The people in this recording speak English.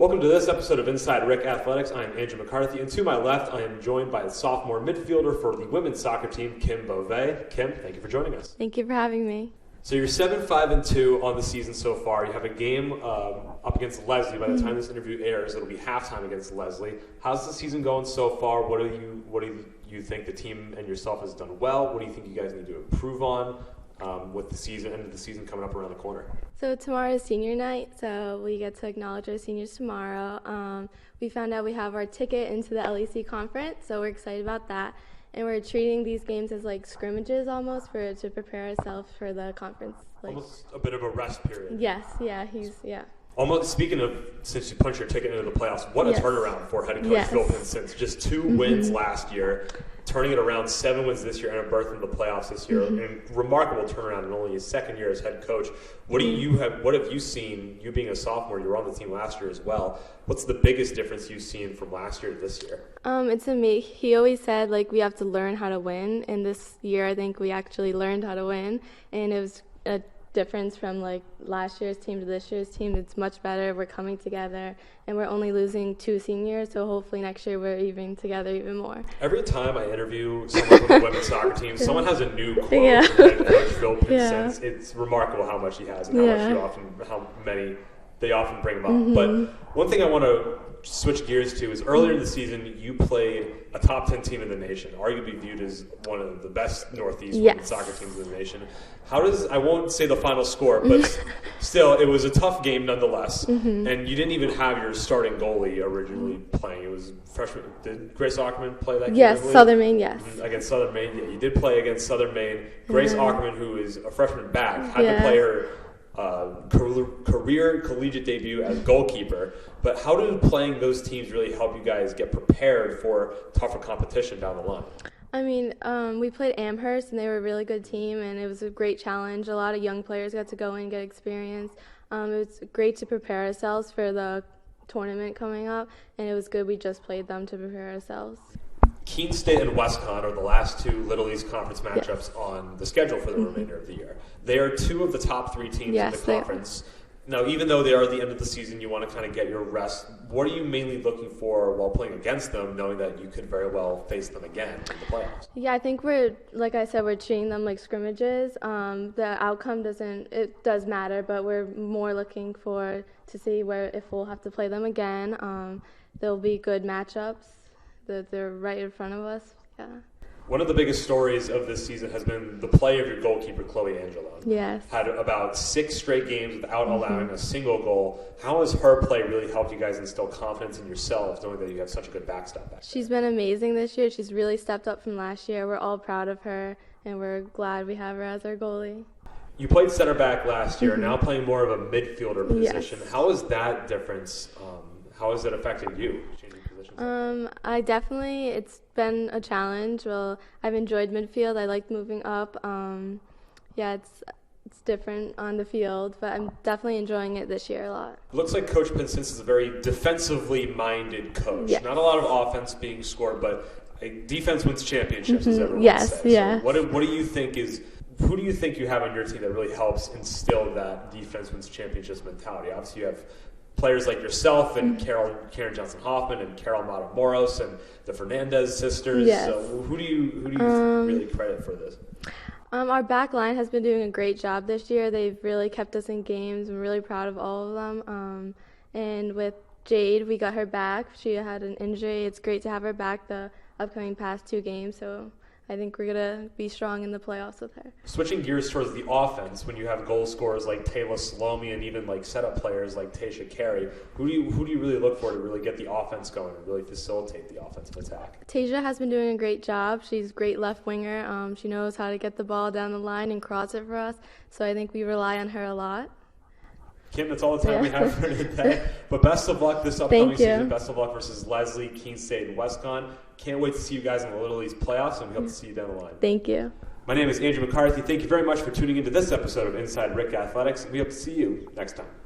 Welcome to this episode of Inside RIC Athletics. I am Andrew McCarthy, and to my left, I am joined by the sophomore midfielder for the women's soccer team, Kim Boisvert. Kim, thank you for joining us. Thank you for having me. So you're 7-5-2 on the season so far. You have a game up against Leslie. By the time this interview airs, it'll be halftime against Leslie. How's the season going so far? What do you think the team and yourself has done well? What do you think you guys need to improve on with the season, end of the season coming up around the corner? So tomorrow is senior night, so we get to acknowledge our seniors tomorrow. We found out we have our ticket into the LEC conference, so we're excited about that. And we're treating these games as like scrimmages almost to prepare ourselves for the conference. Almost a bit of a rest period. Yes, yeah. Almost, speaking of, since you punched your ticket into the playoffs, what a turnaround for head coach Phil Pinson. Just 2 wins last year, turning it around, 7 wins this year, and a berth in the playoffs this year. And remarkable turnaround in only his second year as head coach. What have you seen, you being a sophomore, you were on the team last year as well, what's the biggest difference you've seen from last year to this year? It's amazing. He always said, we have to learn how to win. And this year, I think we actually learned how to win. And it was a difference from last year's team to this year's team. It's much better. We're coming together, and we're only losing 2 seniors, so hopefully next year we're even together even more. Every time I interview someone from the women's soccer team, someone has a new quote from head coach Phil Pinson. It's remarkable how much he has and how many they often bring him up. But one thing I want to switch gears to is earlier in the season you played a top 10 team in the nation, arguably viewed as one of the best Northeast women's soccer teams in the nation. I won't say the final score, but still, it was a tough game nonetheless. And you didn't even have your starting goalie originally playing. It was freshman. Did Grace Ackerman play that game? Yes, Southern Maine, yes. Against Southern Maine, yeah, you did play against Southern Maine. Grace Ackerman, who is a freshman back, had to play her career collegiate debut as goalkeeper. But how did playing those teams really help you guys get prepared for tougher competition down the line? I mean, we played Amherst, and they were a really good team, and it was a great challenge. A lot of young players got to go in and get experience. It was great to prepare ourselves for the tournament coming up, and it was good we just played them to prepare ourselves. Keene State and WestCon are the last 2 Little East Conference matchups on the schedule for the remainder of the year. They are 2 of the top 3 teams in the conference. Now, even though they are at the end of the season, you want to kind of get your rest. What are you mainly looking for while playing against them, knowing that you could very well face them again in the playoffs? Yeah, I think we're treating them like scrimmages. The outcome does matter, but we're more looking to see if we'll have to play them again. There'll be good matchups. They're right in front of us. Yeah. One of the biggest stories of this season has been the play of your goalkeeper, Chloe Angelo. Yes. Had about 6 straight games without allowing a single goal. How has her play really helped you guys instill confidence in yourselves, knowing that you have such a good backstop back there? She's been amazing this year. She's really stepped up from last year. We're all proud of her, and we're glad we have her as our goalie. You played center back last year, now playing more of a midfielder position. Yes. How is that difference? How has it affected you? It's been a challenge. Well, I've enjoyed midfield. I like moving up. It's different on the field, but I'm definitely enjoying it this year a lot. It looks like Coach Pinson is a very defensively minded coach. Yes. Not a lot of offense being scored, but defense wins championships, as everyone says. Yeah. So what do you think who do you think you have on your team that really helps instill that defense wins championships mentality? Obviously, you have players like yourself and Karen Johnson-Hoffman and Carol Matamoros and the Fernandez sisters. Yes. So who do you really credit for this? Our back line has been doing a great job this year. They've really kept us in games. I'm really proud of all of them. And with Jade, we got her back. She had an injury. It's great to have her back the upcoming past 2 games. So I think we're going to be strong in the playoffs with her. Switching gears towards the offense, when you have goal scorers like Taylor Salome and even setup players like Tasha Carey, who do you really look for to really get the offense going and really facilitate the offensive attack? Tasha has been doing a great job. She's a great left winger. She knows how to get the ball down the line and cross it for us. So I think we rely on her a lot. Kim, that's all the time we have for today. But best of luck this upcoming season. Best of luck versus Leslie, Keene State, and WestCon. Can't wait to see you guys in the Little East playoffs, and we hope to see you down the line. Thank you. My name is Andrew McCarthy. Thank you very much for tuning into this episode of Inside RIC Athletics, and we hope to see you next time.